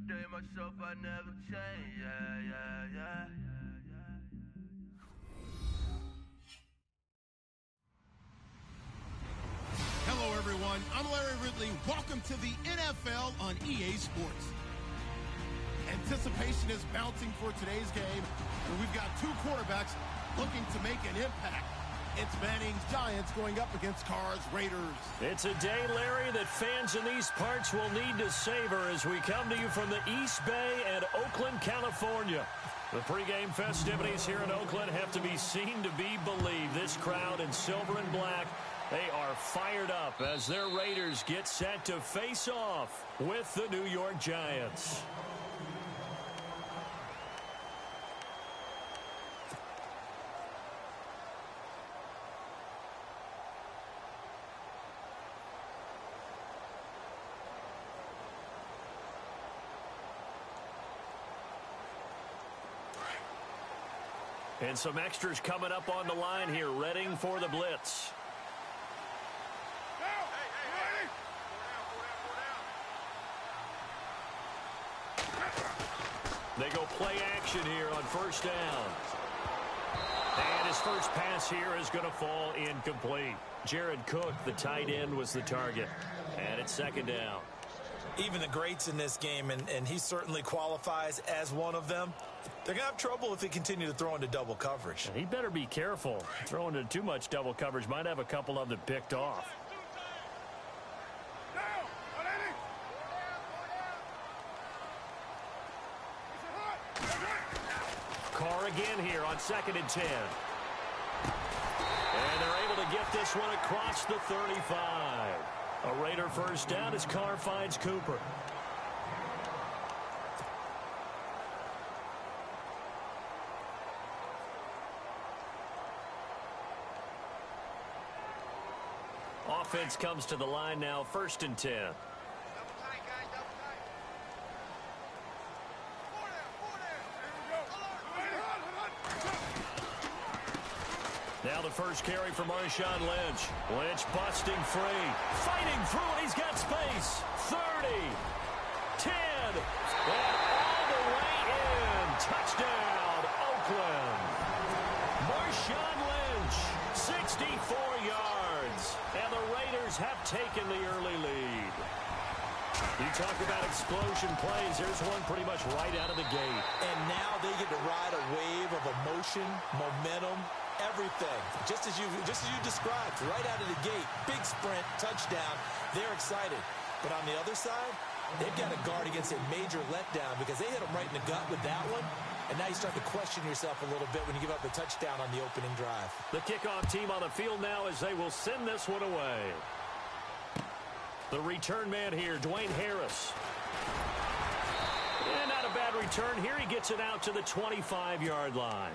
Stay myself, I never change. Yeah. Hello, everyone. I'm Larry Ridley. Welcome to the NFL on EA Sports. Anticipation is bouncing for today's game, where we've got two quarterbacks looking to make an impact. It's Manning's Giants going up against Carr's Raiders. It's a day, Larry, that fans in these parts will need to savor as we come to you from the East Bay and Oakland, California. The pregame festivities here in Oakland have to be seen to be believed. This crowd in silver and black, they are fired up as their Raiders get set to face off with the New York Giants. And some extras coming up on the line here, readying for the blitz. They go play action here on first down. And his first pass here is going to fall incomplete. Jared Cook, the tight end, was the target. And it's second down. Even the greats in this game, and he certainly qualifies as one of them, they're going to have trouble if they continue to throw into double coverage. He better be careful. Throwing into too much double coverage might have a couple of them picked off. Carr again here on 2nd and 10. And they're able to get this one across the 35. A Raider first down as Carr finds Cooper. Offense comes to the line now, 1st and 10. Now the first carry for Marshawn Lynch. Lynch busting free. Fighting through, and he's got space. 30. 10. And all the way in. Touchdown, Oakland. Marshawn Lynch, 64 yards. And the Raiders have taken the early lead. You talk about explosion plays. Here's one pretty much right out of the gate. And now they get to ride a wave of emotion, momentum, everything. Just as you described, right out of the gate. Big sprint, touchdown. They're excited. But on the other side, they've got to guard against a major letdown because they hit them right in the gut with that one. And now you start to question yourself a little bit when you give up a touchdown on the opening drive. The kickoff team on the field now as they will send this one away. The return man here, Dwayne Harris. And not a bad return here. He gets it out to the 25-yard line.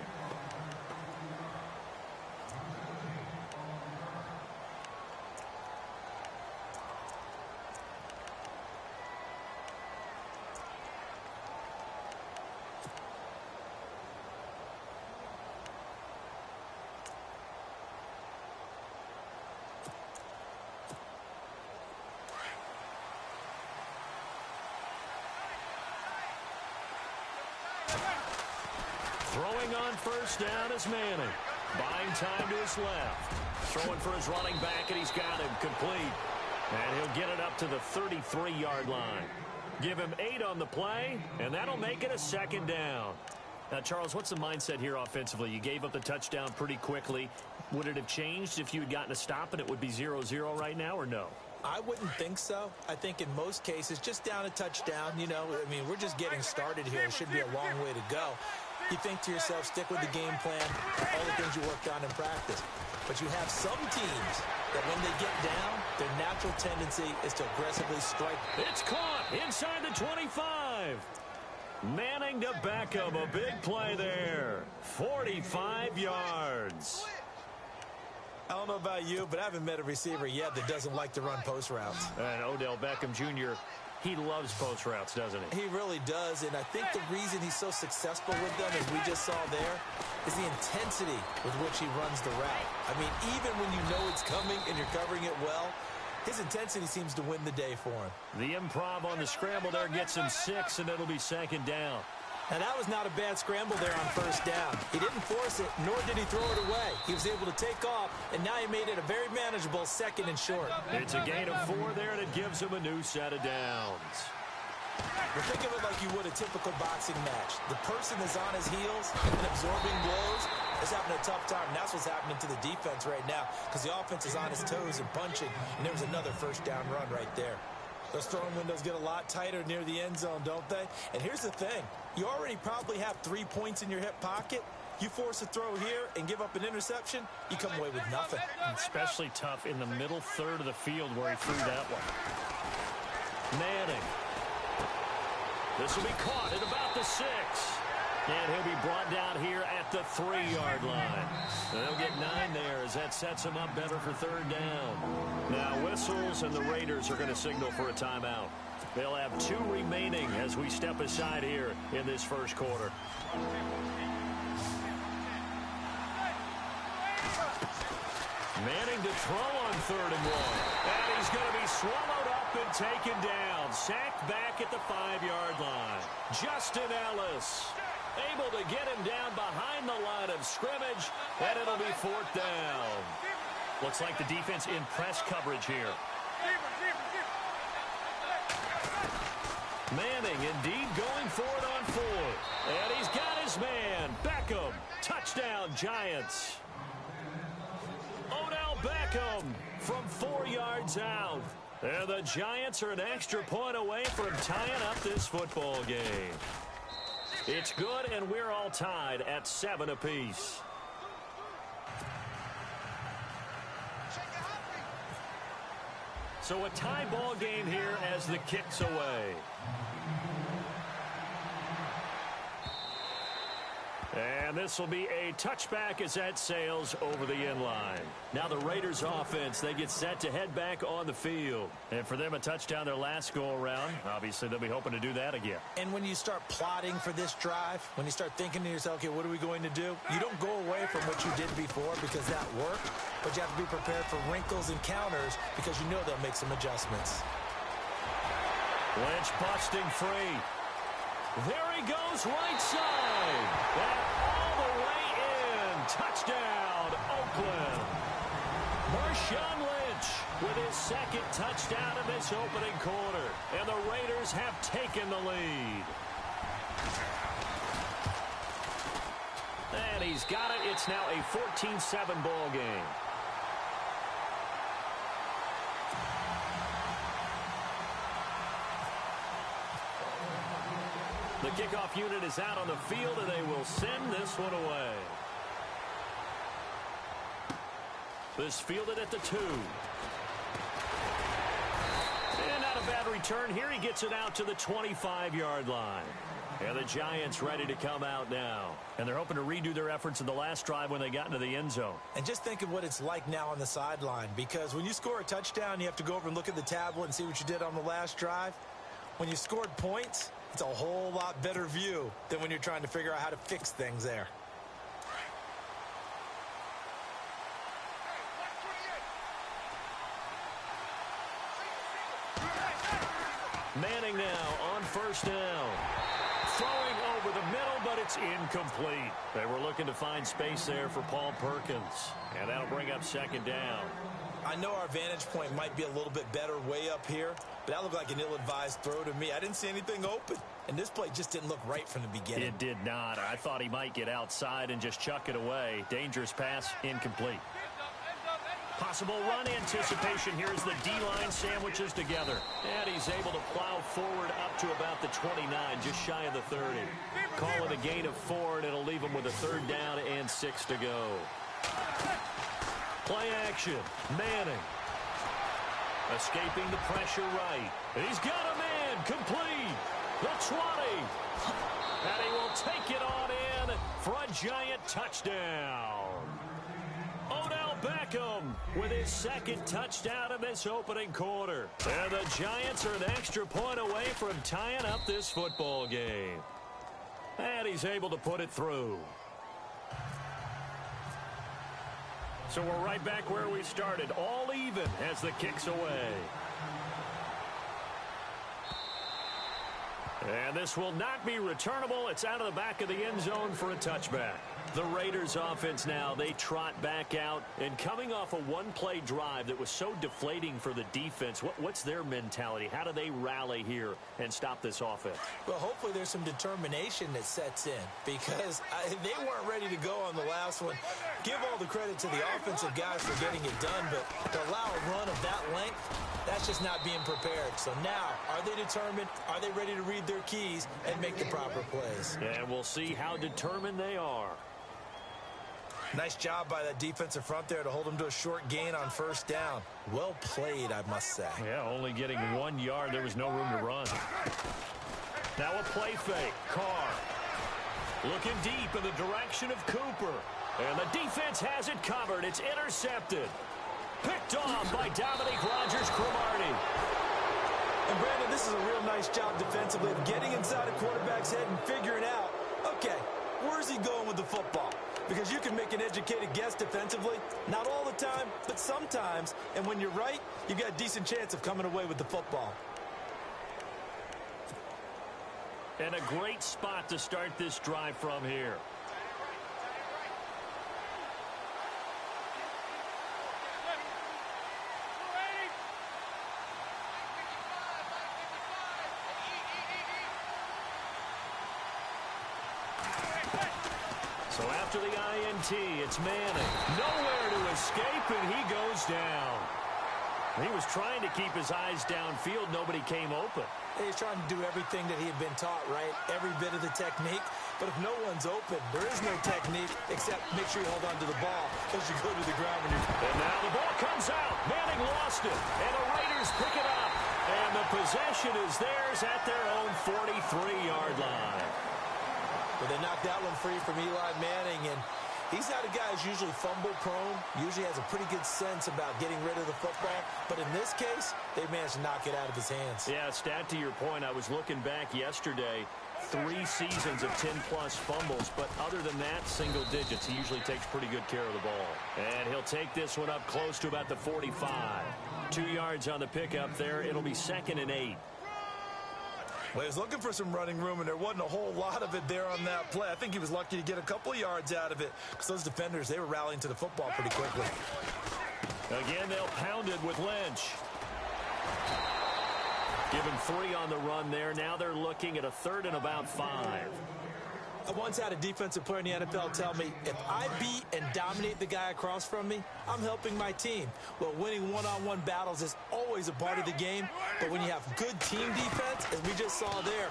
Throwing on first down is Manning. Buying time to his left. Throwing for his running back, and he's got him complete. And he'll get it up to the 33-yard line. Give him 8 on the play, and that'll make it a second down. Now, Charles, what's the mindset here offensively? You gave up the touchdown pretty quickly. Would it have changed if you had gotten a stop and it would be 0-0 right now, or no? I wouldn't think so. I think in most cases, just down a touchdown, you know, I mean, we're just getting started here. It should be a long way to go. You think to yourself, stick with the game plan, all the things you worked on in practice. But you have some teams that when they get down, their natural tendency is to aggressively strike. It's caught inside the 25. Manning to Beckham, a big play there. 45 yards. I don't know about you, but I haven't met a receiver yet that doesn't like to run post routes. And Odell Beckham Jr., he loves post routes, doesn't he? He really does, and I think the reason he's so successful with them, as we just saw there, is the intensity with which he runs the route. I mean, even when you know it's coming and you're covering it well, His intensity seems to win the day for him. The improv on the scramble there gets him 6, and it'll be second down. Now, that was not a bad scramble there on first down. He didn't force it, nor did he throw it away. He was able to take off, and now he made it a very manageable 2nd and short. It's a gain of 4 there, and it gives him a new set of downs. But think of it like you would a typical boxing match. The person is on his heels and absorbing blows is having a tough time. And that's what's happening to the defense right now because the offense is on his toes and punching. And there was another first down run right there. Those throwing windows get a lot tighter near the end zone, don't they? And here's the thing. You already probably have 3 points in your hip pocket. You force a throw here and give up an interception, you come away with nothing. Especially tough in the middle third of the field where he threw that one. Manning. This will be caught at about the 6. And he'll be brought down here at the 3-yard line. They'll get 9 there as that sets him up better for 3rd down. Now whistles and the Raiders are going to signal for a timeout. They'll have 2 remaining as we step aside here in this first quarter. Manning to throw on 3rd and 1. And he's going to be swallowed up and taken down. Sacked back at the 5-yard line. Justin Ellis able to get him down behind the line of scrimmage, and it'll be 4th down. Looks like the defense in press coverage here. Manning indeed going for it on 4th. And he's got his man. Beckham. Touchdown, Giants. Odell Beckham from 4 yards out. And the Giants are an extra point away from tying up this football game. It's good, and we're all tied at 7 apiece. So a tie ball game here as the kick's away. And this will be a touchback as that sails over the end line. Now the Raiders offense, they get set to head back on the field. And for them, a touchdown their last go-around. Obviously, they'll be hoping to do that again. And when you start plotting for this drive, when you start thinking to yourself, okay, what are we going to do? You don't go away from what you did before because that worked, but you have to be prepared for wrinkles and counters because you know they'll make some adjustments. Lynch busting free. There he goes, right side. And all the way in. Touchdown, Oakland. Marshawn Lynch with his 2nd touchdown of this opening quarter. And the Raiders have taken the lead. And he's got it. It's now a 14-7 ball game. The kickoff unit is out on the field, and they will send this one away. This fielded at the 2. And not a bad return here. He gets it out to the 25-yard line. And the Giants ready to come out now. And they're hoping to redo their efforts in the last drive when they got into the end zone. And just think of what it's like now on the sideline. Because when you score a touchdown, you have to go over and look at the tablet and see what you did on the last drive. When you scored points, it's a whole lot better view than when you're trying to figure out how to fix things there. Manning now on first down. Throwing over the middle, but it's incomplete. They were looking to find space there for Paul Perkins. And that'll bring up 2nd down. I know our vantage point might be a little bit better way up here, but that looked like an ill-advised throw to me. I didn't see anything open, and this play just didn't look right from the beginning. It did not. I thought he might get outside and just chuck it away. Dangerous pass, incomplete. Possible run anticipation here as the D-line sandwiches together. And he's able to plow forward up to about the 29, just shy of the 30. Call it a gain of 4, and it'll leave him with a 3rd down and 6 to go. Play action. Manning. Escaping the pressure right. He's got a man. Complete. The 20. And he will take it on in for a Giant touchdown. Odell Beckham with his 2nd touchdown of this opening quarter. And the Giants are an extra point away from tying up this football game. And he's able to put it through. So we're right back where we started, all even as the kick's away. And this will not be returnable. It's out of the back of the end zone for a touchback. The Raiders offense now, they trot back out. And coming off a one-play drive that was so deflating for the defense, what's their mentality? How do they rally here and stop this offense? Well, hopefully there's some determination that sets in because they weren't ready to go on the last one. Give all the credit to the offensive guys for getting it done, but to allow a run of that length, that's just not being prepared. So now, are they determined? Are they ready to read their keys and make the proper plays? And we'll see how determined they are. Nice job by that defensive front there to hold them to a short gain on first down. Well played, I must say. Yeah, only getting 1 yard. There was no room to run. Now a play fake. Carr looking deep in the direction of Cooper. And the defense has it covered. It's intercepted. Picked off by Dominique Rodgers-Cromartie. And Brandon, this is a real nice job defensively of getting inside a quarterback's head and figuring out, okay, where's he going with the football? Because you can make an educated guess defensively. Not all the time, but sometimes. And when you're right, you've got a decent chance of coming away with the football. And a great spot to start this drive from here. So after the INT, it's Manning. Nowhere to escape, and he goes down. He was trying to keep his eyes downfield. Nobody came open. He's trying to do everything that he had been taught, right? Every bit of the technique. But if no one's open, there is no technique except make sure you hold on to the ball as you go to the ground when you're... And now the ball comes out. Manning lost it, and the Raiders pick it up. And the possession is theirs at their own 43-yard line. Well, they knocked that one free from Eli Manning, and he's not a guy who's usually fumble-prone, usually has a pretty good sense about getting rid of the football. But in this case, they managed to knock it out of his hands. Yeah, stat to your point, I was looking back yesterday, 3 seasons of 10-plus fumbles, but other than that, single digits. He usually takes pretty good care of the ball. And he'll take this one up close to about the 45. 2 yards on the pickup there. It'll be 2nd and 8. Well, he was looking for some running room, and there wasn't a whole lot of it there on that play. I think he was lucky to get a couple of yards out of it because those defenders, they were rallying to the football pretty quickly. Again, they'll pound it with Lynch. Give him 3 on the run there. Now they're looking at a 3rd and about 5. I once had a defensive player in the NFL tell me, if I beat and dominate the guy across from me, I'm helping my team. Well, winning one-on-one battles is always a part of the game, but when you have good team defense, as we just saw there,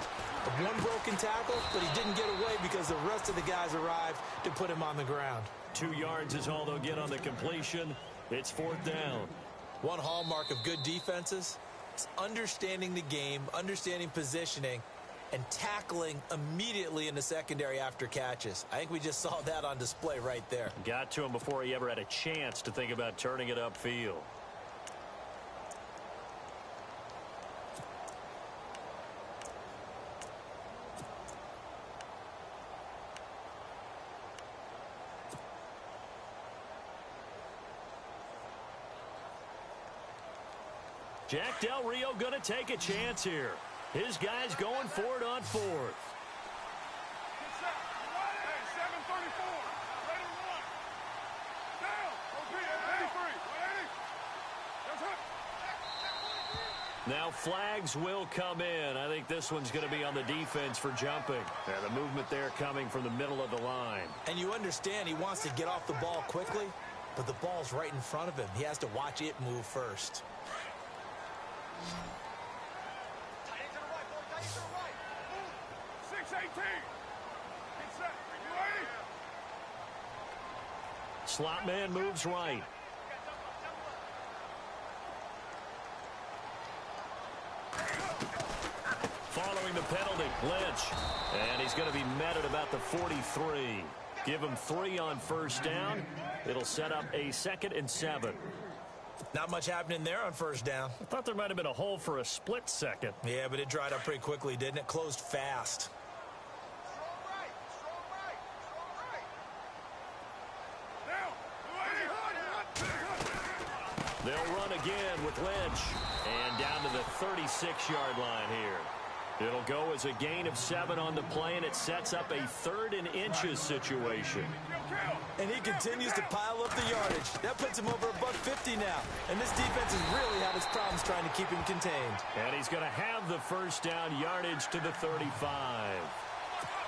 one broken tackle, but he didn't get away because the rest of the guys arrived to put him on the ground. 2 yards is all they'll get on the completion. It's 4th down. One hallmark of good defenses is understanding the game, understanding positioning, and tackling immediately in the secondary after catches. I think we just saw that on display right there. Got to him before he ever had a chance to think about turning it upfield. Jack Del Rio going to take a chance here. His guy's going for it on 4th. Now flags will come in. I think this one's going to be on the defense for jumping. And the movement there coming from the middle of the line. And you understand he wants to get off the ball quickly, but the ball's right in front of him. He has to watch it move first. Slot man moves right. Following the penalty, Lynch. And he's going to be met at about the 43. Give him 3 on first down. It'll set up a 2nd and 7. Not much happening there on first down. I thought there might have been a hole for a split second. Yeah, but it dried up pretty quickly, didn't it? Closed fast. They'll run again with Lynch. And down to the 36-yard line here. It'll go as a gain of 7 on the play, and it sets up a 3rd and inches situation. And he continues to pile up the yardage. That puts him over $150 now. And this defense has really had its problems trying to keep him contained. And he's going to have the first down yardage to the 35.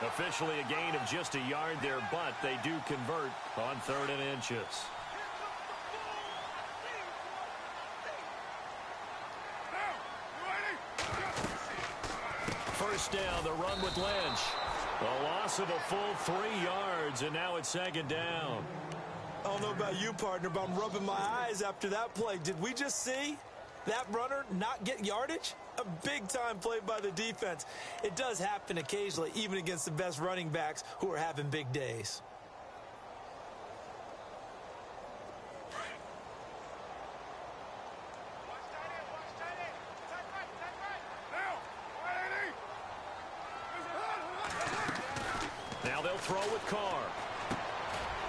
Officially a gain of just a yard there, but they do convert on 3rd and inches. First down, the run with Lynch. A loss of a full 3 yards, and now it's 2nd down. I don't know about you, partner, but I'm rubbing my eyes after that play. Did we just see that runner not get yardage? A big-time play by the defense. It does happen occasionally, even against the best running backs who are having big days. Now they'll throw with Carr.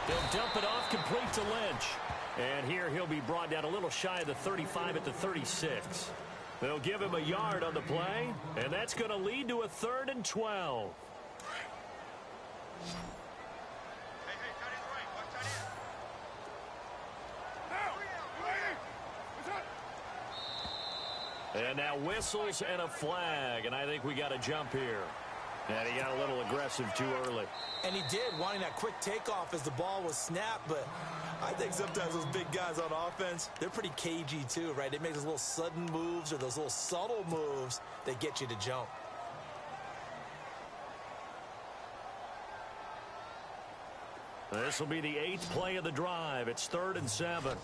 They'll dump it off complete to Lynch. And here he'll be brought down a little shy of the 35 at the 36. They'll give him a yard on the play, and that's going to lead to a 3rd and 12. And now whistles and a flag, and I think we got a jump here. And he got a little aggressive too early. And he did, wanting that quick takeoff as the ball was snapped. But I think sometimes those big guys on offense, they're pretty cagey too, right? They make those little sudden moves or those little subtle moves that get you to jump. This will be the 8th play of the drive. It's 3rd and 7.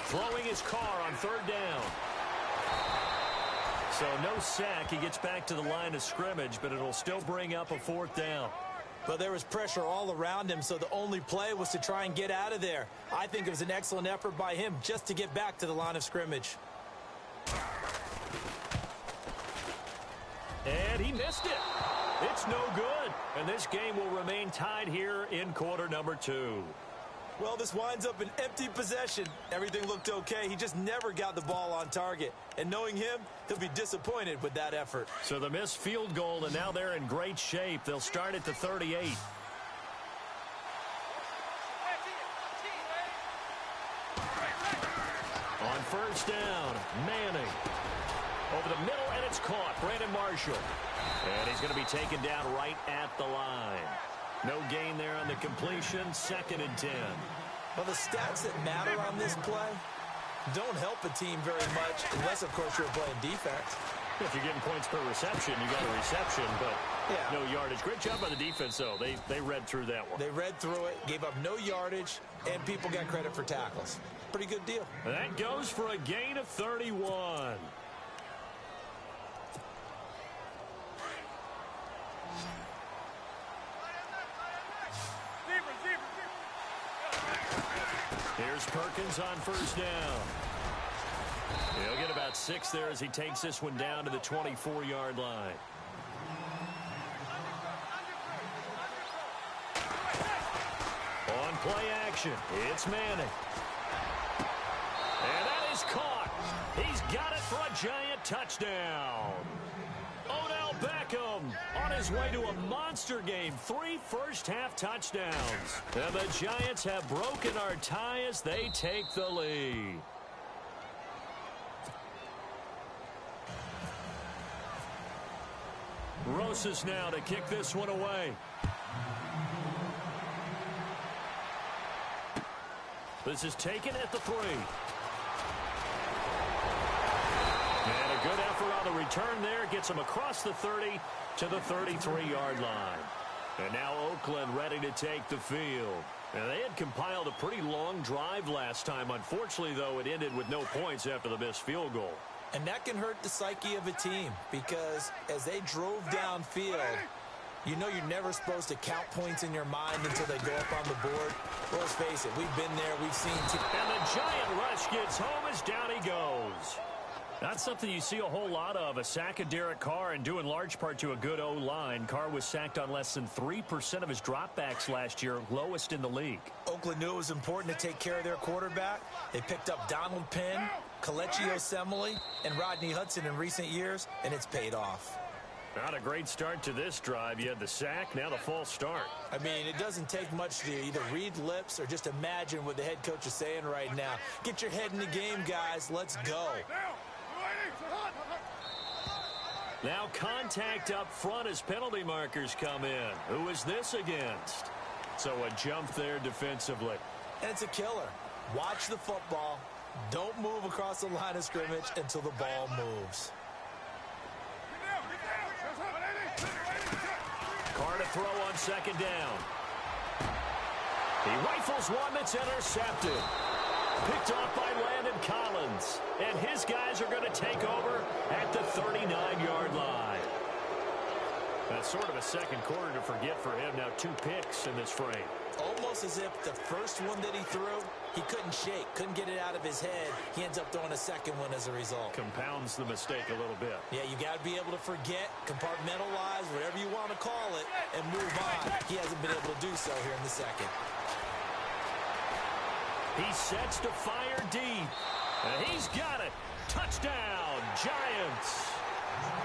Throwing his Carr on 3rd down. So no sack. He gets back to the line of scrimmage, but it'll still bring up a 4th down. But there was pressure all around him, so the only play was to try and get out of there. I think it was an excellent effort by him just to get back to the line of scrimmage. And he missed it. It's no good. And this game will remain tied here in quarter number 2. Well, this winds up an empty possession. Everything looked okay. He just never got the ball on target. And knowing him, he'll be disappointed with that effort. So the missed field goal, and now they're in great shape. They'll start at the 38. On 1st down, Manning. Over the middle, and it's caught. Brandon Marshall. And he's going to be taken down right at the line. No gain there on the completion. 2nd and 10. Well, the stats that matter on this play don't help a team very much, unless, of course, you're playing defense. If you're getting points per reception, you got a reception, but yeah, no yardage. Great job by the defense, though. They read through that one. They read through it, gave up no yardage, and people got credit for tackles. Pretty good deal. That goes for a gain of 31. Here's Perkins on 1st down. He'll get about 6 there as he takes this one down to the 24-yard line. On play action, it's Manning. And that is caught. He's got it for a giant touchdown. Odell Beckham on his way to a monster game. 3 first-half touchdowns. And the Giants have broken our tie as they take the lead. Rosas now to kick this one away. This is taken at the 3. And a good effort on the return there. Gets him across the 30 to the 33-yard line. And now Oakland ready to take the field. And they had compiled a pretty long drive last time. Unfortunately, though, it ended with no points after the missed field goal. And that can hurt the psyche of a team because as they drove downfield, you know you're never supposed to count points in your mind until they go up on the board. Well, let's face it, we've been there, we've seen. And the giant rush gets home as down he goes. Not something you see a whole lot of. A sack of Derek Carr, and due in large part to a good O-line. Carr was sacked on less than 3% of his dropbacks last year, lowest in the league. Oakland knew it was important to take care of their quarterback. They picked up Donald Penn, Kelechi Osemele, and Rodney Hudson in recent years, and it's paid off. Not a great start to this drive. You had the sack, now the false start. I mean, it doesn't take much to either read lips or just imagine what the head coach is saying right now. Get your head in the game, guys. Let's go. Now contact up front as penalty markers come in. Who is this against? So a jump there defensively. And it's a killer. Watch the football. Don't move across the line of scrimmage until the ball moves. Carr to throw on second down. He rifles one that's intercepted. Picked off by Landon Collins. And his guys are going to take over at the 39-yard line. That's sort of a second quarter to forget for him. Now 2 picks in this frame. Almost as if the first one that he threw, he couldn't shake, couldn't get it out of his head. He ends up throwing a second one as a result. Compounds the mistake a little bit. Yeah, you got to be able to forget, compartmentalize, whatever you want to call it, and move on. He hasn't been able to do so here in the second. He sets to fire deep. And he's got it. Touchdown, Giants.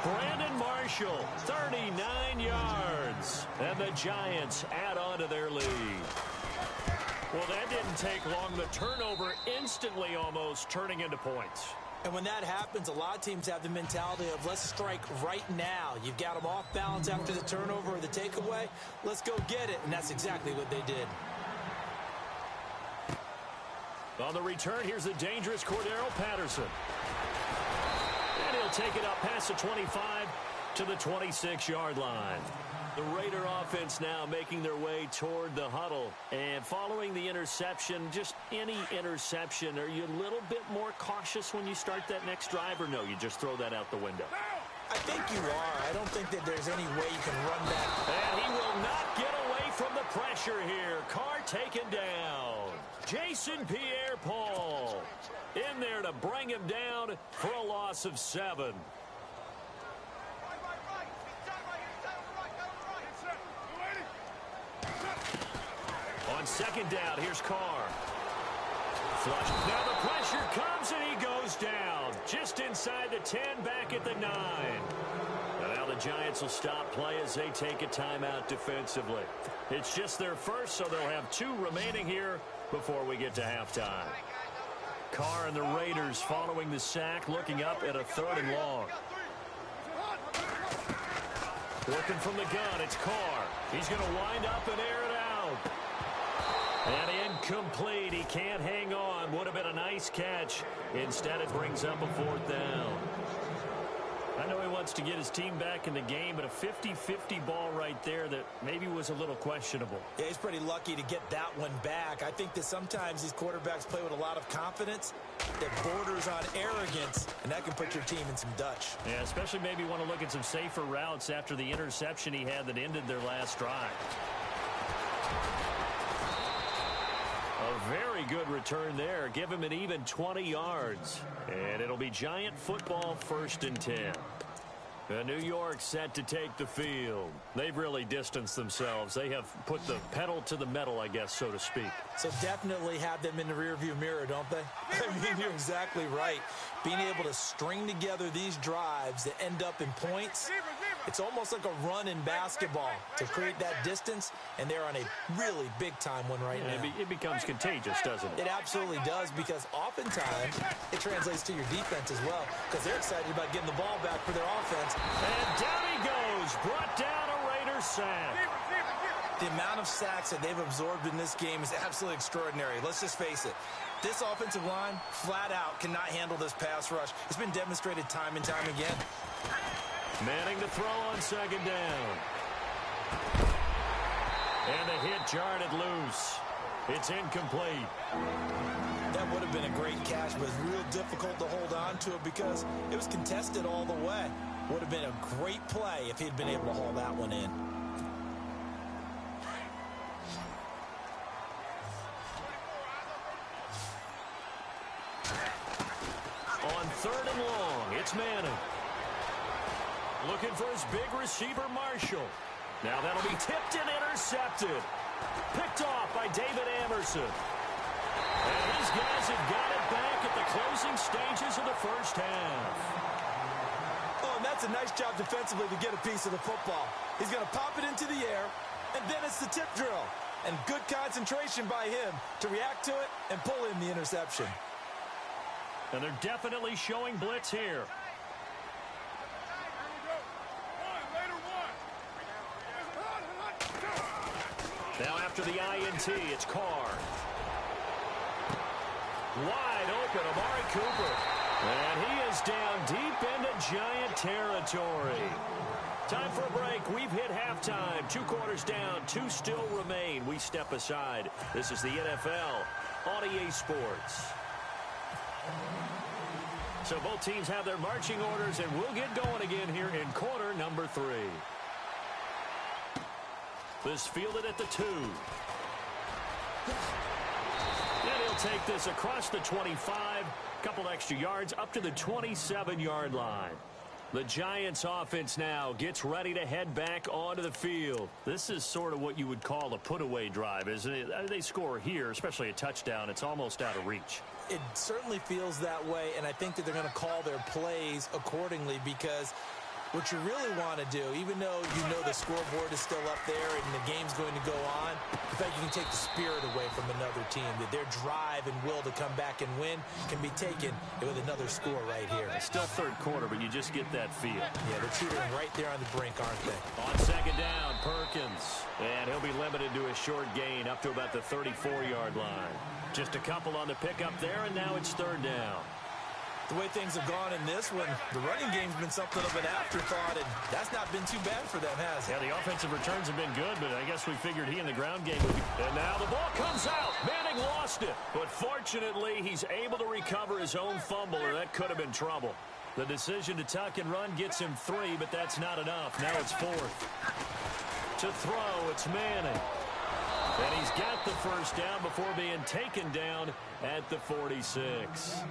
Brandon Marshall, 39 yards. And the Giants add on to their lead. Well, that didn't take long. The turnover instantly almost turning into points. And when that happens, a lot of teams have the mentality of let's strike right now. You've got them off balance after the turnover or the takeaway. Let's go get it. And that's exactly what they did. On the return, here's the dangerous Cordero Patterson. And he'll take it up past the 25 to the 26-yard line. The Raider offense now making their way toward the huddle. And following the interception, just any interception, are you a little bit more cautious when you start that next drive, or no, you just throw that out the window? I think you are. I don't think that there's any way you can run that. And he will not get away from the pressure here. Carr taken down. Jason Pierre-Paul in there to bring him down for a loss of 7. On second down, here's Carr. Flush. Now the pressure comes and he goes down. Just inside the 10, back at the 9. And now the Giants will stop play as they take a timeout defensively. It's just their first, so they'll have 2 remaining here before we get to halftime. Carr and the Raiders following the sack, looking up at a 3rd and long. Working from the gun, it's Carr. He's going to wind up and air it out. And incomplete. He can't hang on. Would have been a nice catch. Instead, it brings up a 4th down. I know he wants to get his team back in the game, but a 50-50 ball right there that maybe was a little questionable. Yeah, he's pretty lucky to get that one back. I think that sometimes these quarterbacks play with a lot of confidence that borders on arrogance, and that can put your team in some Dutch. Yeah, especially maybe want to look at some safer routes after the interception he had that ended their last drive. A very good return there. Give him an even 20 yards. And it'll be Giant football, 1st and 10. New York set to take the field. They've really distanced themselves. They have put the pedal to the metal, I guess, so to speak. So definitely have them in the rearview mirror, don't they? I mean, you're exactly right. Being able to string together these drives that end up in points, it's almost like a run in basketball to create that distance, and they're on a really big-time one right now. It becomes contagious, doesn't it? It absolutely does, because oftentimes it translates to your defense as well, because they're excited about getting the ball back for their offense. And down he goes. Brought down a Raider sack. The amount of sacks that they've absorbed in this game is absolutely extraordinary. Let's just face it. This offensive line, flat out, cannot handle this pass rush. It's been demonstrated time and time again. Manning to throw on second down. And the hit jarred it loose. It's incomplete. That would have been a great catch, but it's real difficult to hold on to it because it was contested all the way. Would have been a great play if he'd been able to haul that one in. On 3rd and long, It's Manning. Looking for his big receiver, Marshall. Now that'll be tipped and intercepted. Picked off by David Anderson. And these guys have got it back at the closing stages of the first half. Oh, and that's a nice job defensively to get a piece of the football. He's going to pop it into the air, and then it's the tip drill. And good concentration by him to react to it and pull in the interception. And they're definitely showing blitz here. Now after the INT, it's Carr. Wide open, Amari Cooper. And he is down deep into Giant territory. Time for a break. We've hit halftime. 2 quarters down, 2 still remain. We step aside. This is the NFL on EA Sports. So both teams have their marching orders, and we'll get going again here in quarter number 3. This fielded at the 2. And he'll take this across the 25. Couple extra yards up to the 27-yard line. The Giants offense now gets ready to head back onto the field. This is sort of what you would call a put-away drive, isn't it? They score here, especially a touchdown. It's almost out of reach. It certainly feels that way, and I think that they're going to call their plays accordingly, because what you really want to do, even though you know the scoreboard is still up there and the game's going to go on, in fact, you can take the spirit away from another team. That their drive and will to come back and win can be taken with another score right here. It's still third quarter, but you just get that feel. Yeah, they're teetering right there on the brink, aren't they? On second down, Perkins. And he'll be limited to a short gain up to about the 34-yard line. Just a couple on the pickup there, and now it's third down. The way things have gone in this one, the running game's been something of an afterthought, and that's not been too bad for them, has it? Yeah, the offensive returns have been good, but I guess we figured he in the ground game would be. And now the ball comes out. Manning lost it. But fortunately, he's able to recover his own fumble, or that could have been trouble. The decision to tuck and run gets him 3, but that's not enough. Now it's 4th. To throw, it's Manning. And he's got the first down before being taken down at the 46.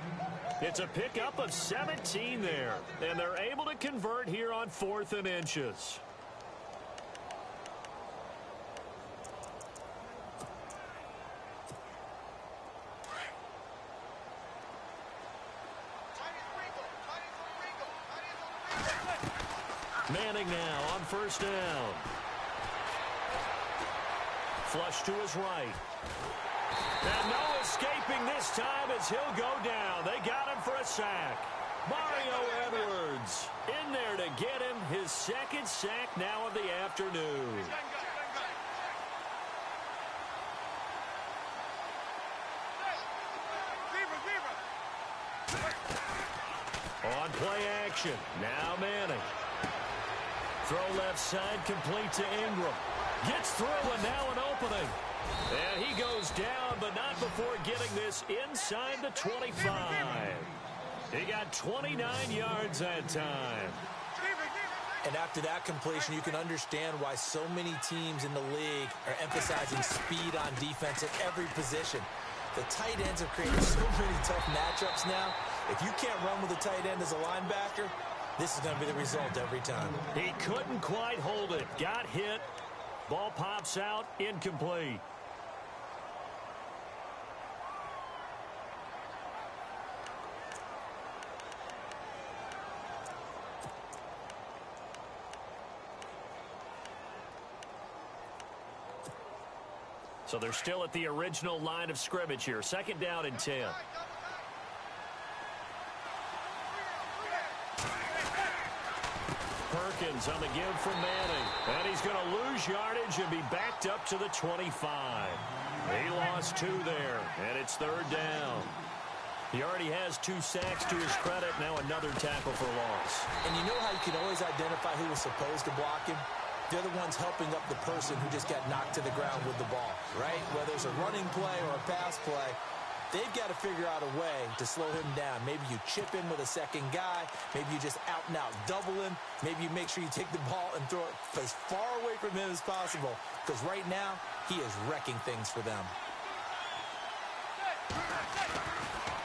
It's a pickup of 17 there, and they're able to convert here on 4th and inches. Manning now on first down. Flush to his right. And no escaping this time as he'll go down. They got him for a sack. Mario Edwards in there to get him his second sack now of the afternoon. On play action, now Manning. Throw left side, complete to Ingram. Gets through, and now an opening. And he goes down, but not before getting this inside the 25. He got 29 yards that time. And after that completion, you can understand why so many teams in the league are emphasizing speed on defense at every position. The tight ends have created so many tough matchups now. If you can't run with a tight end as a linebacker, this is going to be the result every time. He couldn't quite hold it. Got hit. Ball pops out. Incomplete. So they're still at the original line of scrimmage here. Second down and 10. Perkins on the give from Manning. And he's going to lose yardage and be backed up to the 25. He lost 2 there, and it's third down. He already has 2 sacks to his credit. Now another tackle for loss. And you know how you can always identify who was supposed to block him? They're the ones helping up the person who just got knocked to the ground with the ball, right? Whether it's a running play or a pass play, they've got to figure out a way to slow him down. Maybe you chip him with a second guy. Maybe you just out-and-out double him. Maybe you make sure you take the ball and throw it as far away from him as possible, because right now he is wrecking things for them.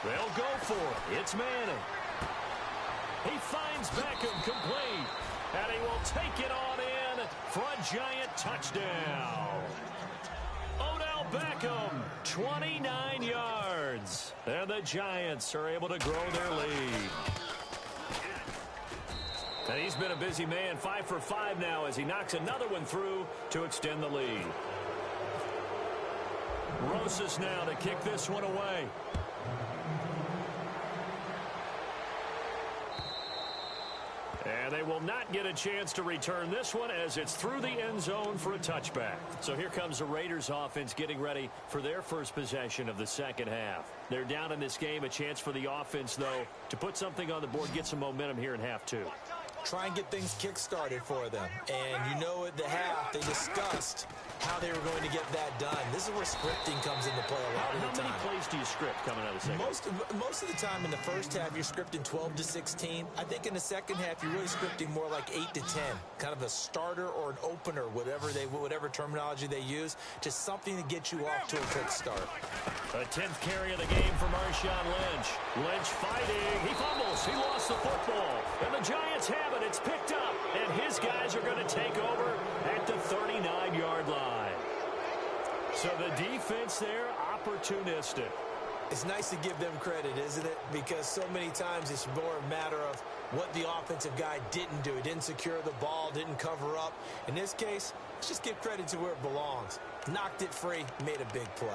They'll go for it. It's Manning. He finds Beckham complete. And he will take it on in for a Giant touchdown. Odell Beckham, 29 yards. And the Giants are able to grow their lead. And he's been a busy man, 5 for 5 now as he knocks another one through to extend the lead. Rosas now to kick this one away. And they will not get a chance to return this one as it's through the end zone for a touchback. So here comes the Raiders offense getting ready for their first possession of the second half. They're down in this game. A chance for the offense, though, to put something on the board, get some momentum here in half two. Try and get things kick-started for them. And you know at the half, they discussed how they were going to get that done. This is where scripting comes into play a lot of the time. How many plays do you script coming out of the second half? Most of the time in the first half, you're scripting 12 to 16. I think in the second half, you're really scripting more like 8 to 10. Kind of a starter or an opener, whatever terminology they use. Just something to get you off to a quick start. A 10th carry of the game for Marshawn Lynch. Lynch fighting. He fumbles. He lost the football. And the Giants have it. It's picked up. And his guys are going to take over at the 39-yard line. So the defense there, opportunistic. It's nice to give them credit, isn't it? Because so many times it's more a matter of what the offensive guy didn't do. He didn't secure the ball, didn't cover up. In this case, let's just give credit to where it belongs. Knocked it free, made a big play.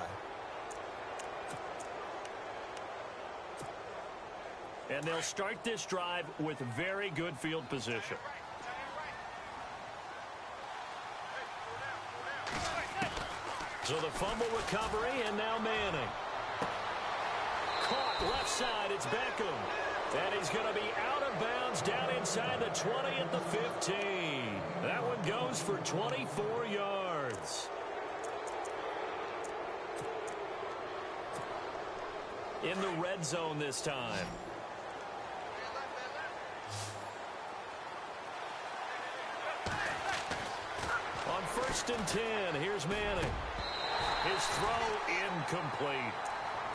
And they'll start this drive with very good field position. So the fumble recovery, and now Manning. Caught left side, it's Beckham. And he's going to be out of bounds down inside the 20 at the 15. That one goes for 24 yards. In the red zone this time. On 1st and 10, here's Manning. His throw incomplete.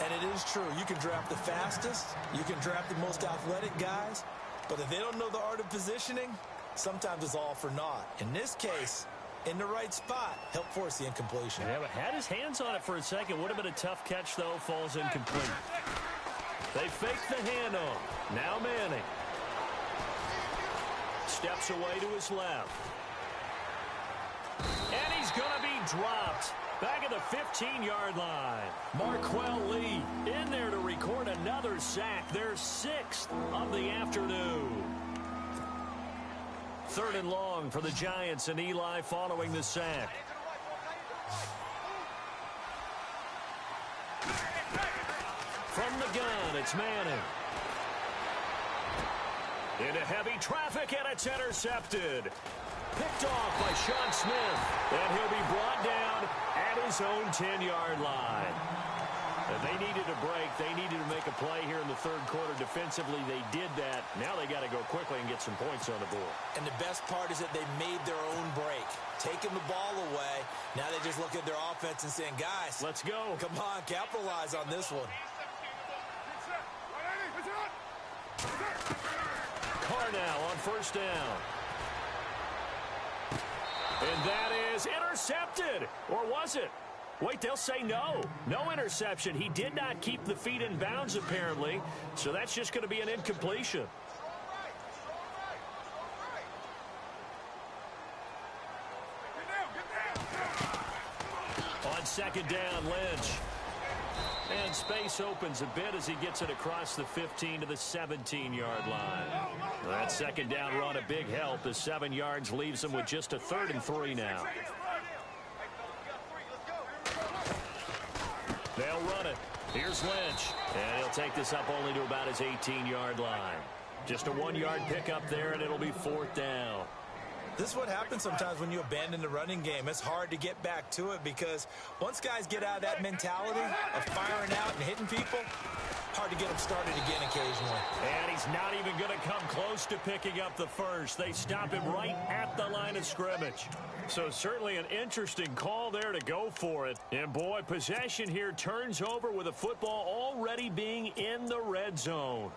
And it is true. You can draft the fastest. You can draft the most athletic guys. But if they don't know the art of positioning, sometimes it's all for naught. In this case, in the right spot, helped force the incompletion. Yeah, but had his hands on it for a second. Would have been a tough catch, though. Falls incomplete. They fake the handoff. Now Manning. Steps away to his left. And he's going to be dropped. Back at the 15-yard line. Marquell Lee in there to record another sack. Their 6th of the afternoon. 3rd and long for the Giants, and Eli following the sack. From the gun, it's Manning. Into heavy traffic, and it's intercepted. Picked off by Sean Smith, and he'll be brought down at his own 10-yard line. And they needed a break. They needed to make a play here in the 3rd quarter. Defensively, they did that. Now they got to go quickly and get some points on the board. And the best part is that they made their own break. Taking the ball away. Now they just look at their offense and saying, guys, let's go. Come on, capitalize on this one. Carr now on 1st down. And that is intercepted. Or was it? Wait, they'll say no. No interception. He did not keep the feet in bounds, apparently. So that's just going to be an incompletion. On 2nd down, Lynch. And space opens a bit as he gets it across the 15 to the 17-yard line. That 2nd down run a big help. The 7 yards leaves him with just a 3rd and 3 now. They'll run it. Here's Lynch. And he'll take this up only to about his 18-yard line. Just a 1-yard pickup there, and it'll be 4th down. This is what happens sometimes when you abandon the running game. It's hard to get back to it because once guys get out of that mentality of firing out and hitting people, hard to get them started again occasionally. And he's not even going to come close to picking up the first. They stop him right at the line of scrimmage. So certainly an interesting call there to go for it. And boy, possession here turns over with the football already being in the red zone.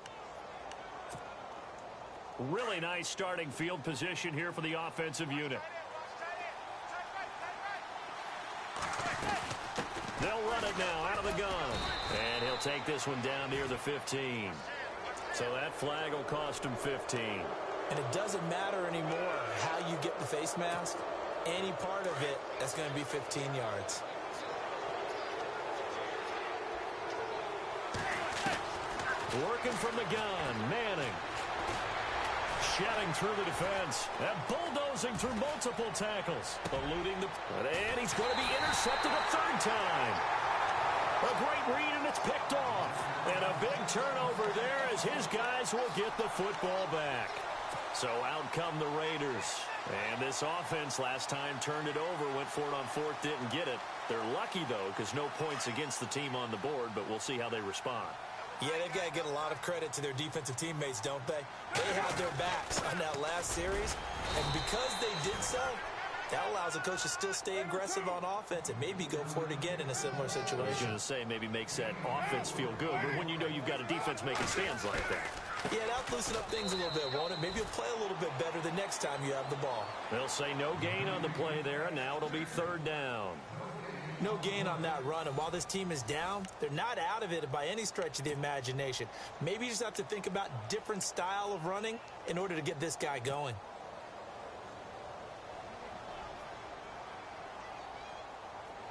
Really nice starting field position here for the offensive unit. They'll run it now out of the gun. And he'll take this one down near the 15. So that flag will cost him 15. And it doesn't matter anymore how you get the face mask. Any part of it, that's going to be 15 yards. Working from the gun, Manning. Shedding through the defense. And bulldozing through multiple tackles. Eluding the... And he's going to be intercepted a third time. A great read, and it's picked off. And a big turnover there as his guys will get the football back. So out come the Raiders. And this offense last time turned it over, went for it on fourth, didn't get it. They're lucky, though, because no points against the team on the board, but we'll see how they respond. Yeah, they've got to get a lot of credit to their defensive teammates, don't they? They had their backs on that last series, and because they did so, that allows the coach to still stay aggressive on offense and maybe go for it again in a similar situation. I was going to say maybe makes that offense feel good, but when you know you've got a defense making stands like that. Yeah, that'll loosen up things a little bit, won't it? Maybe you'll play a little bit better the next time you have the ball. They'll say no gain on the play there, and now it'll be third down. No gain on that run, and while this team is down, they're not out of it by any stretch of the imagination. Maybe you just have to think about different style of running in order to get this guy going.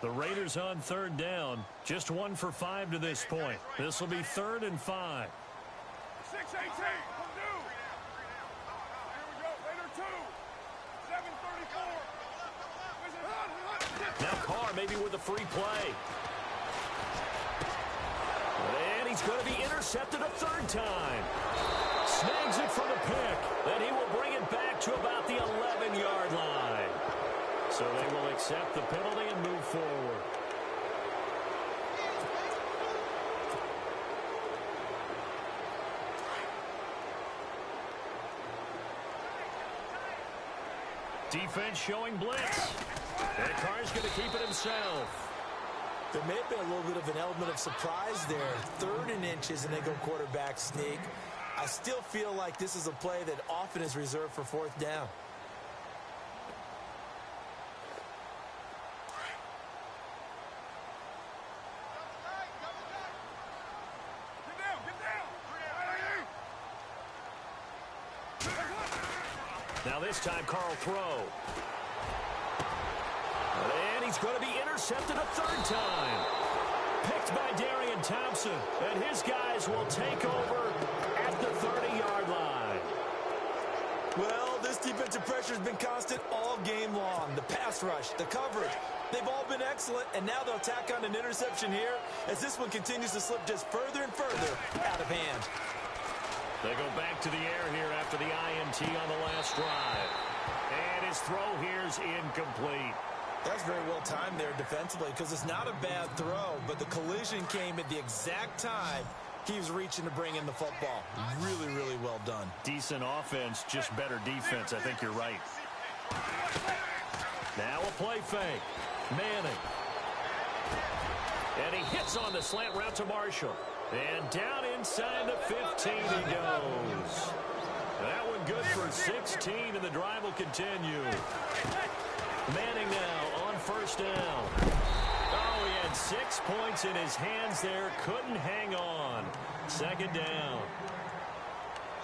The Raiders on third down, just 1 for 5 to this point. This will be 3rd and 5. 6-18, come do. Here we go, Raider 2, 7:34. Now Carr maybe with a free play. And he's going to be intercepted a third time. Snags it for the pick. Then he will bring it back to about the 11-yard line. So they will accept the penalty and move forward. Defense showing blitz. And Carr's going to keep it himself. There may have been a little bit of an element of surprise there. 3rd and inches, and they go quarterback sneak. I still feel like this is a play that often is reserved for 4th down. Now this time, Carl throw. And he's going to be intercepted a third time. Picked by Darian Thompson. And his guys will take over at the 30-yard line. Well, this defensive pressure has been constant all game long. The pass rush, the coverage, they've all been excellent. And now they'll tack on an interception here as this one continues to slip just further and further out of hand. They go back to the air here after the INT on the last drive. And his throw here is incomplete. That's very well timed there defensively because it's not a bad throw, but the collision came at the exact time he was reaching to bring in the football. Really, really well done. Decent offense, just better defense. I think you're right. Now a play fake. Manning. And he hits on the slant route to Marshall. And down inside the 15 he goes. That one good for 16, and the drive will continue. Manning now on 1st down. Oh, he had 6 points in his hands there. Couldn't hang on. 2nd down.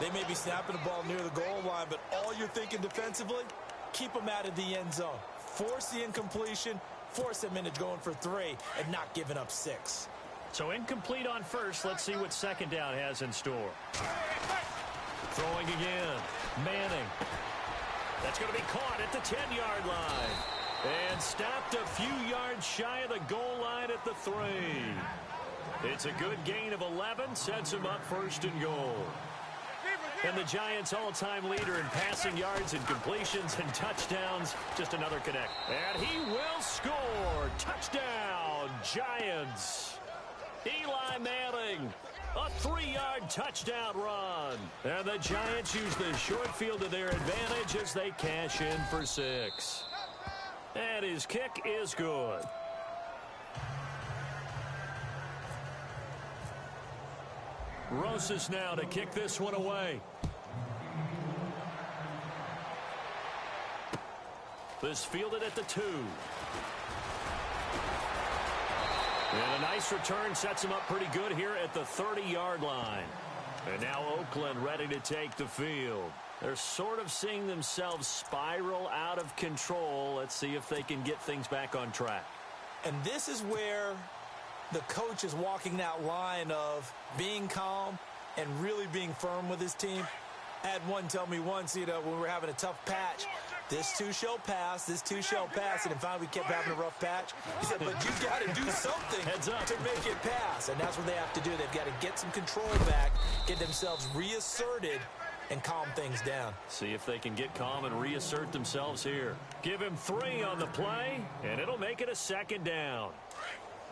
They may be snapping the ball near the goal line, but all you're thinking defensively, keep them out of the end zone. Force the incompletion, force them into going for 3, and not giving up 6. So incomplete on 1st. Let's see what 2nd down has in store. Throwing again. Manning. That's going to be caught at the 10-yard line. And stopped a few yards shy of the goal line at the 3. It's a good gain of 11. Sets him up 1st and goal. And the Giants' all-time leader in passing yards and completions and touchdowns. Just another connect. And he will score. Touchdown, Giants. Eli Manning, a 3-yard touchdown run. And the Giants use the short field to their advantage as they cash in for 6. And his kick is good. Rosas now to kick this one away. This fielded at the 2. And a nice return sets him up pretty good here at the 30-yard line. And now Oakland ready to take the field. They're sort of seeing themselves spiral out of control. Let's see if they can get things back on track. And this is where the coach is walking that line of being calm and really being firm with his team. I had one tell me once, when we were having a tough patch, this too shall pass, this too shall pass, and then finally we kept having a rough patch. He said, but you got to do something to make it pass, and that's what they have to do. They've got to get some control back, get themselves reasserted, and calm things down. See if they can get calm and reassert themselves here. Give him 3 on the play, and it'll make it a 2nd down.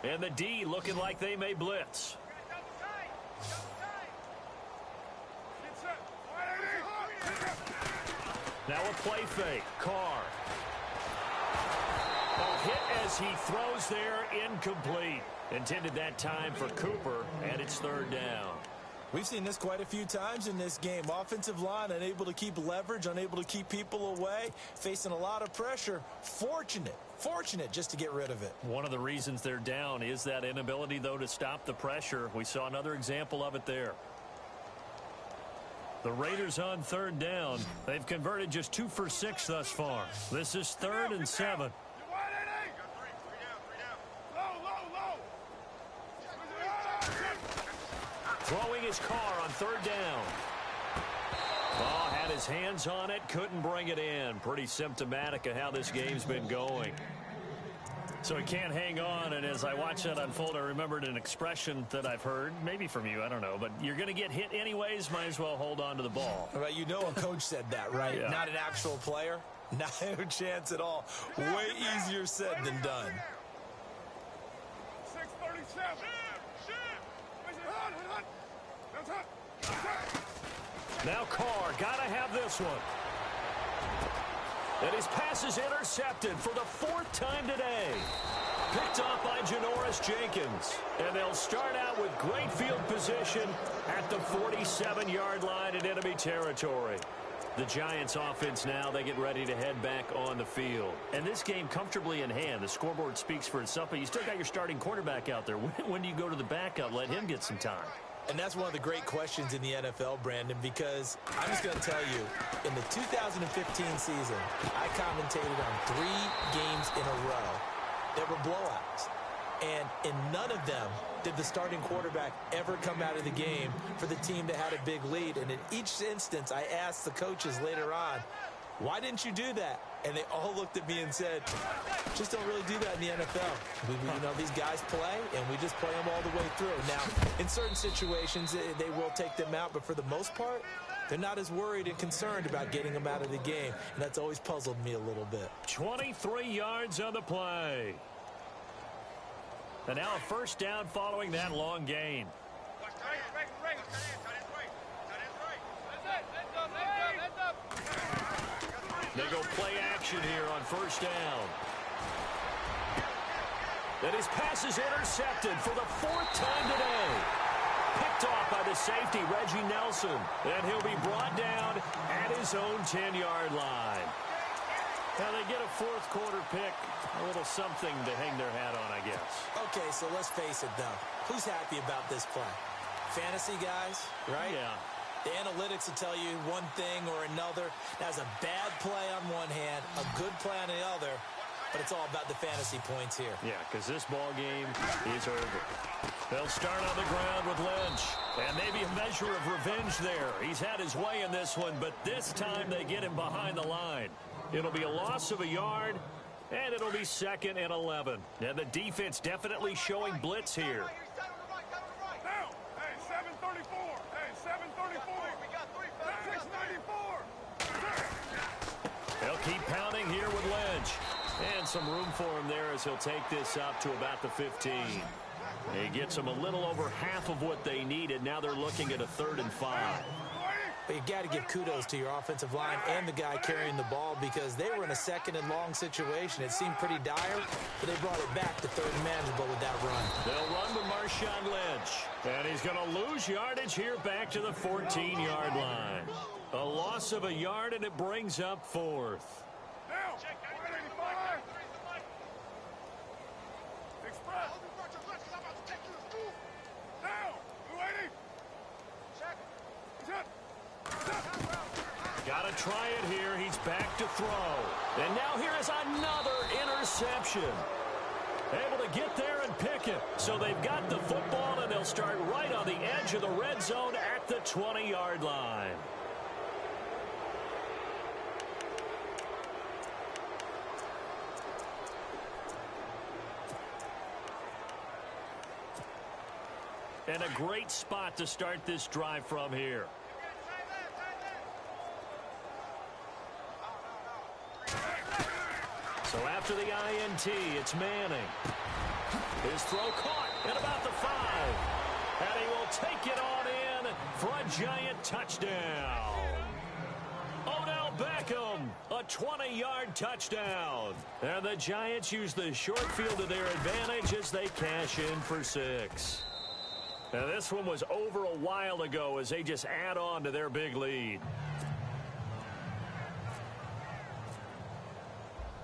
And the D looking like they may blitz. Now a play fake. Carr. A hit as he throws there, incomplete. Intended that time for Cooper, and it's 3rd down. We've seen this quite a few times in this game. Offensive line unable to keep leverage, unable to keep people away, facing a lot of pressure. Fortunate just to get rid of it. One of the reasons they're down is that inability, though, to stop the pressure. We saw another example of it there. The Raiders on 3rd down. They've converted just 2 for 6 thus far. This is 3rd and 7. Throwing his car on 3rd down. Oh, had his hands on it, couldn't bring it in. Pretty symptomatic of how this game's been going. So he can't hang on, and as I watch that unfold, I remembered an expression that I've heard, maybe from you, I don't know, but you're going to get hit anyways, might as well hold on to the ball. Right, a coach said that, right? Yeah. Not an actual player. Not a chance at all. Way easier said than done. 637. Now Carr, got to have this one. And his pass is intercepted for the 4th time today. Picked off by Janoris Jenkins. And they'll start out with great field position at the 47-yard line in enemy territory. The Giants offense now, they get ready to head back on the field. And this game comfortably in hand. The scoreboard speaks for itself, but you still got your starting quarterback out there. When do you go to the backup? Let him get some time. And that's one of the great questions in the NFL, Brandon, because I'm just going to tell you, in the 2015 season, I commentated on 3 games in a row that were blowouts. And in none of them did the starting quarterback ever come out of the game for the team that had a big lead. And in each instance, I asked the coaches later on, why didn't you do that? And they all looked at me and said, just don't really do that in the NFL. These guys play, and we just play them all the way through. Now, in certain situations, they will take them out, but for the most part, they're not as worried and concerned about getting them out of the game. And that's always puzzled me a little bit. 23 yards on the play. And now a 1st down following that long gain. They go play action here on 1st down. Then his pass is intercepted for the 4th time today. Picked off by the safety, Reggie Nelson. And he'll be brought down at his own 10-yard line. Now they get a 4th quarter pick. A little something to hang their hat on, I guess. Okay, so let's face it, though. Who's happy about this play? Fantasy guys, right? Yeah. The analytics will tell you one thing or another. That's a bad play on one hand, a good play on the other, but it's all about the fantasy points here. Yeah, because this ball game is over. They'll start on the ground with Lynch, and maybe a measure of revenge there. He's had his way in this one, but this time they get him behind the line. It'll be a loss of a yard, and it'll be 2nd and 11. And the defense definitely showing blitz here. They'll keep pounding here with Lynch. And some room for him there as he'll take this up to about the 15. He gets them a little over half of what they needed. Now they're looking at a 3rd and 5. But you got to give kudos to your offensive line and the guy carrying the ball because they were in a 2nd and long situation. It seemed pretty dire, but they brought it back to 3rd and manageable with that run. They'll run with Marshawn Lynch. And he's going to lose yardage here back to the 14-yard line. A loss of a yard, and it brings up 4th. Got to try it here. He's back to throw. And now here is another interception. Able to get there and pick it. So they've got the football, and they'll start right on the edge of the red zone at the 20-yard line. And a great spot to start this drive from here. So after the INT, it's Manning. His throw caught at about the 5. And he will take it on in for a giant touchdown. Odell Beckham, a 20-yard touchdown. And the Giants use the short field to their advantage as they cash in for 6. Now this one was over a while ago as they just add on to their big lead.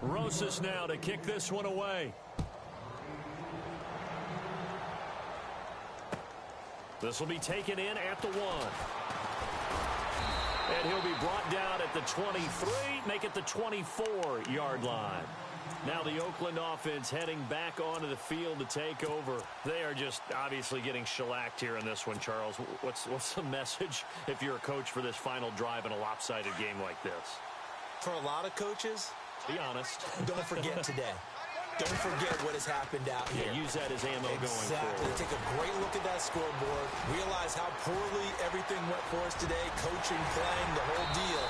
Rosas now to kick this one away. This will be taken in at the 1. And he'll be brought down at the 23, make it the 24-yard line. Now the Oakland offense heading back onto the field to take over. They are just obviously getting shellacked here in this one, Charles. What's the message if you're a coach for this final drive in a lopsided game like this? For a lot of coaches, be honest. Don't forget today. Don't forget what has happened out here. Yeah, use that as ammo going exactly. forward. Take a great look at that scoreboard. Realize how poorly everything went for us today. Coaching, playing, the whole deal.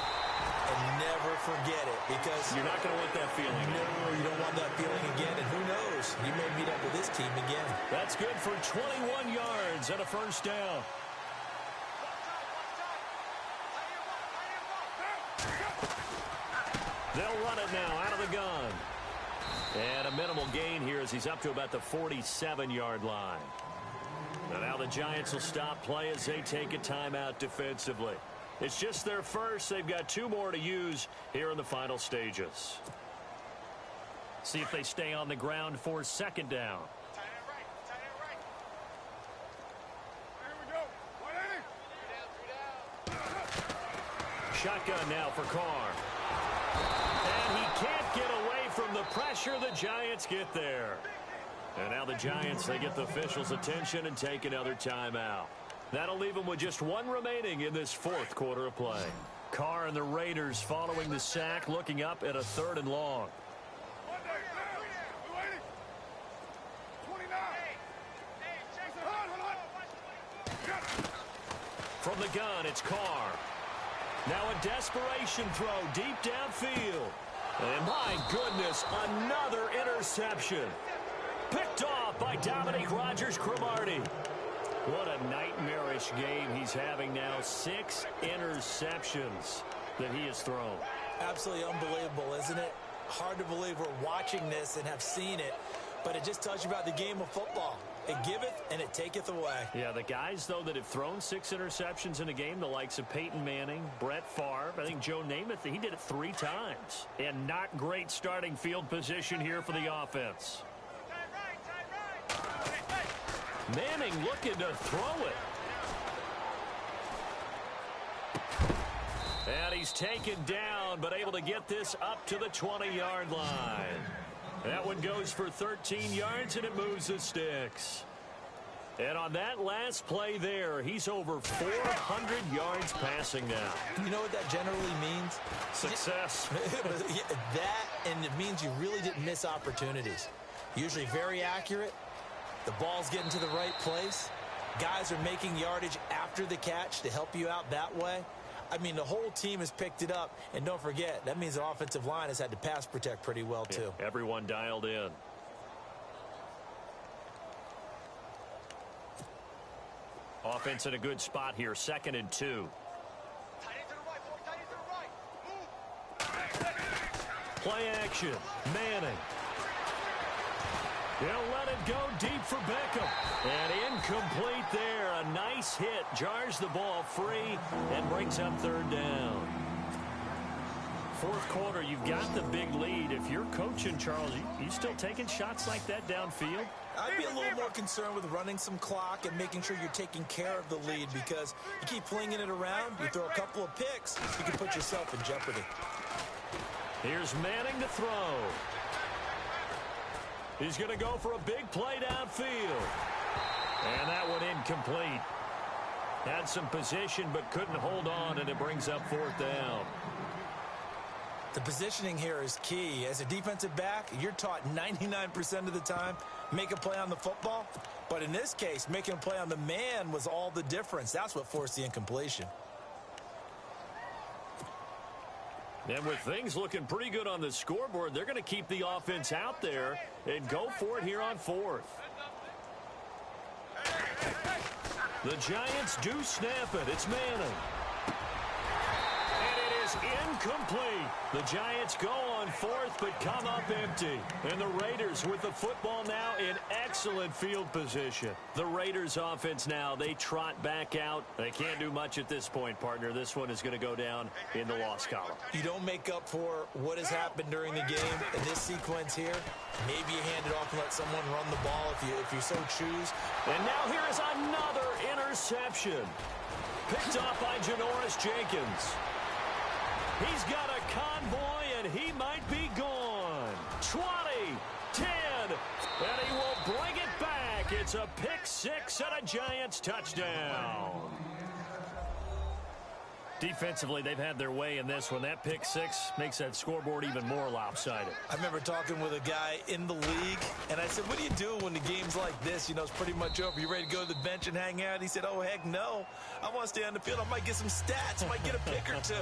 And never forget it, because you're not going to want that feeling. No, you don't want that feeling again. And who knows? You may meet up with this team again. That's good for 21 yards and a first down. They'll run it now out of the gun. And a minimal gain here as he's up to about the 47-yard line. And now the Giants will stop play as they take a timeout defensively. It's just their first. They've got 2 more to use here in the final stages. See if they stay on the ground for second down. Tight end right. Tight end right. Here we go. 180. Shotgun now for Carr. And he can't get away from the pressure. The Giants get there. And now the Giants, they get the officials' attention and take another timeout. That'll leave them with just 1 remaining in this 4th quarter of play. Carr and the Raiders following the sack, looking up at a 3rd and long. 29. From the gun, it's Carr. Now a desperation throw deep downfield. And my goodness, another interception. Picked off by Dominique Rodgers-Cromartie. What a nightmarish game he's having now. 6 interceptions that he has thrown. Absolutely unbelievable, isn't it? Hard to believe we're watching this and have seen it, but it just tells you about the game of football. It giveth and it taketh away. Yeah, the guys, though, that have thrown 6 interceptions in a game, the likes of Peyton Manning, Brett Favre, I think Joe Namath, he did it 3 times. And not great starting field position here for the offense. Manning looking to throw it. And he's taken down, but able to get this up to the 20-yard line. That one goes for 13 yards, and it moves the sticks. And on that last play there, he's over 400 yards passing now. You know what that generally means? Success. That, and it means you really didn't miss opportunities. Usually very accurate. The ball's getting to the right place. Guys are making yardage after the catch to help you out that way. I mean, the whole team has picked it up. And don't forget, that means the offensive line has had to pass protect pretty well, too. Yeah, everyone dialed in. Offense in a good spot here, 2nd and 2. Play action. Manning. He'll let it go deep for Beckham. And incomplete there. A nice hit. Jars the ball free and brings up 3rd down. fourth quarter, you've got the big lead. If you're coaching, Charles, you still taking shots like that downfield? I'd be a little more concerned with running some clock and making sure you're taking care of the lead, because you keep flinging it around, you throw a couple of picks, you can put yourself in jeopardy. Here's Manning to throw. He's going to go for a big play downfield. And that one incomplete. Had some position but couldn't hold on, and it brings up fourth down. The positioning here is key. As a defensive back, you're taught 99% of the time, make a play on the football. But in this case, making a play on the man was all the difference. That's what forced the incompletion. And with things looking pretty good on the scoreboard, they're going to keep the offense out there and go for it here on fourth. The Giants do snap it. It's Manning. And it is incomplete. The Giants go on fourth but come up empty. And the Raiders with the football now in excellent field position. The Raiders offense now, they trot back out. They can't do much at this point, partner. This one is going to go down in the loss column. You don't make up for what has happened during the game in this sequence here. Maybe you hand it off and let someone run the ball if you so choose. And now here is another interception. Picked off by Janoris Jenkins. He's got a convoy, and he might be gone. 20, 10, and he will bring it back. It's a pick six and a Giants touchdown. Defensively, they've had their way in this one. That pick six makes that scoreboard even more lopsided. I remember talking with a guy in the league, and I said, what do you do when the game's like this? You know, it's pretty much over. You ready to go to the bench and hang out? He said, oh, heck no. I want to stay on the field. I might get some stats. I might get a pick or two.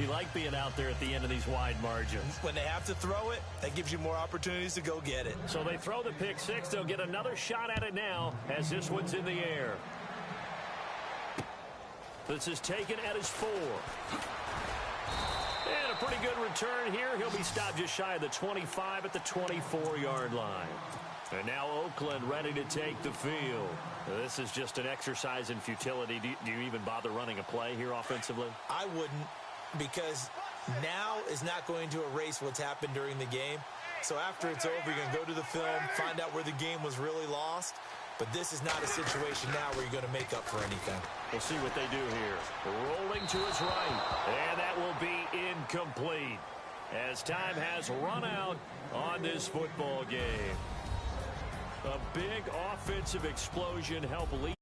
You like being out there at the end of these wide margins. When they have to throw it, that gives you more opportunities to go get it. So they throw the pick six. They'll get another shot at it now as this one's in the air. This is taken at his 4. And a pretty good return here. He'll be stopped just shy of the 25 at the 24-yard line. And now Oakland ready to take the field. This is just an exercise in futility. Do you even bother running a play here offensively? I wouldn't, because now is not going to erase what's happened during the game. So after it's over, you're going to go to the film, find out where the game was really lost. But this is not a situation now where you're going to make up for anything. We'll see what they do here. Rolling to his right. And that will be incomplete as time has run out on this football game. A big offensive explosion helped lead.